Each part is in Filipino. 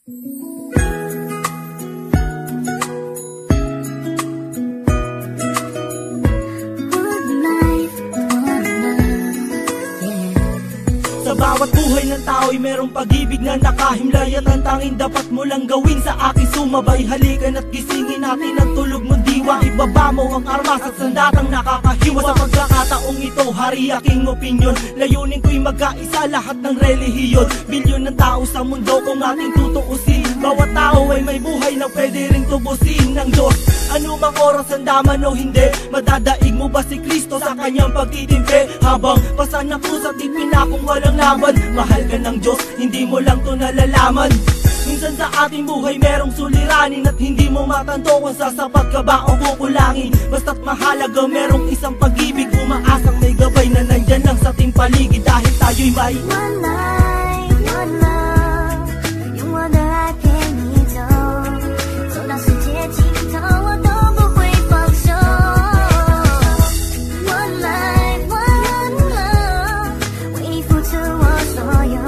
Sa bawat buhay ng tao'y merong pag-ibig na nakahimlay, at ang tanging dapat mo lang gawin sa aking sumabay. Halikan at gisingin natin ang tulog mong diwa. Ibaba mo ang armas at sandatang nakakahiwa. Sa pagkakataong ito, hari aking opinyon. Layunin ko'y magkaisa lahat ng relihiyon. Bilyon ng tao sa mundo kung ating tutuusin. Bawat tao ay may buhay na pwede ring tubusin ng Diyos. Ano mang oras ang daman o hindi, madadaig mo ba si Kristo sa kanyang pagtitimpi? Habang pasan ng krus at ipinakong walang laban, mahal ka ng Diyos, hindi mo lang to nalalaman. Minsan sa ating buhay merong suliranin, at hindi mo matanto kung sasapat ka ba o kukulangin. Basta't mahalaga merong isang pag-ibig, umaasang may gabay na nandyan lang sa ating paligid. Dahil tayo'y may one life, one love， 用我的爱陪你走，走到世界尽头我都不会放手。One life, one love， 为你付出我所有，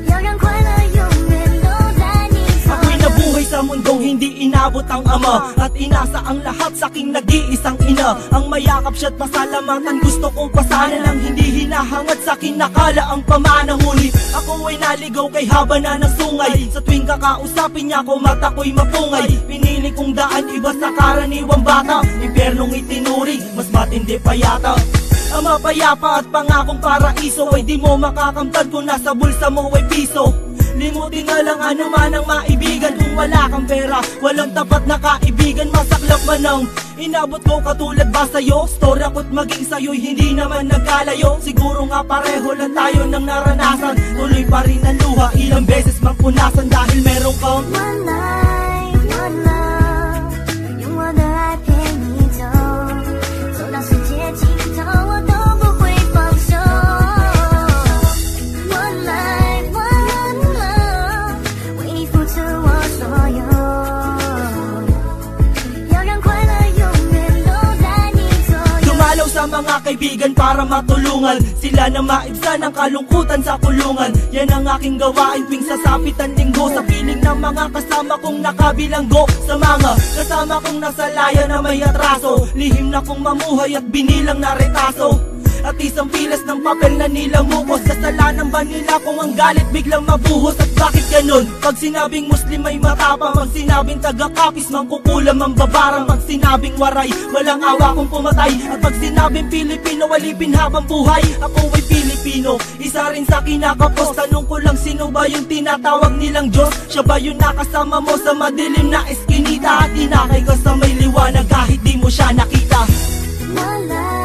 要让快乐永远都在你左右。 Ako'y nabuhay sa mundong hindi inabot ang ama, at inasa ang lahat sa aking nag-iisang ina. Ang mayakap siya't pasalamatan, gusto kong pasanan ang hindi hinahangad sa akin nakala ang pamana. Ngunit ako ay naligaw kay haba na ng sungay. Sa tuwing kakausapin niya ko, mata ko'y mapungay. Pinili kong daan iba sa karaniwang bata, impyernong itinuring, mas matindi pa yata. Ang mapayapa at pangakong paraiso ay di mo makakamtan kung nasa bulsa mo ay piso. Limutin na lang ano man ang maibigan, kung wala kang pera, walang tapat na kaibigan. Masaklap man ang inabot ko katulad ba sa'yo? Story ako't maging sa'yo'y hindi naman nagkalayo. Siguro nga pareho lang tayo ng naranasan, tuloy pa rin ang luha, ilang beses mang punasan. Dahil meron kang one life, one love， 用我的爱陪你走，走到世界尽头我都不会放手。One life, one love， 为你付出我所有，要让快乐永远都在你左右。 Dumalaw sa mga kaibigan para matulungan sila na maibsan ang kalungkutan sa kulungan. Yan ang aking gawain tuwing sasapit ang linggo, sa piling ng mga kasama kong nakabilanggo. Sa mga kasama kong nasa laya na may atraso, lihim na kong mamuhay at binilang na retaso. At isang pilas ng papel na nilamukos, kasalanan ba nila kung ang galit biglang mabuhos? At bakit ganun? Pag sinabing Muslim ay matapang, pag sinabing taga-kapis mangkukulam ang babarang, pag sinabing waray walang awa kung pumatay, at pag sinabing Pilipino walipin habang buhay. Ako ay Pilipino, isa rin sa kinakapos. Tanong ko lang, sino ba yung tinatawag nilang Diyos? Siya ba yung nakasama mo sa madilim na eskinita, at inakay ka sa may liwanag kahit di mo siya nakita? One life.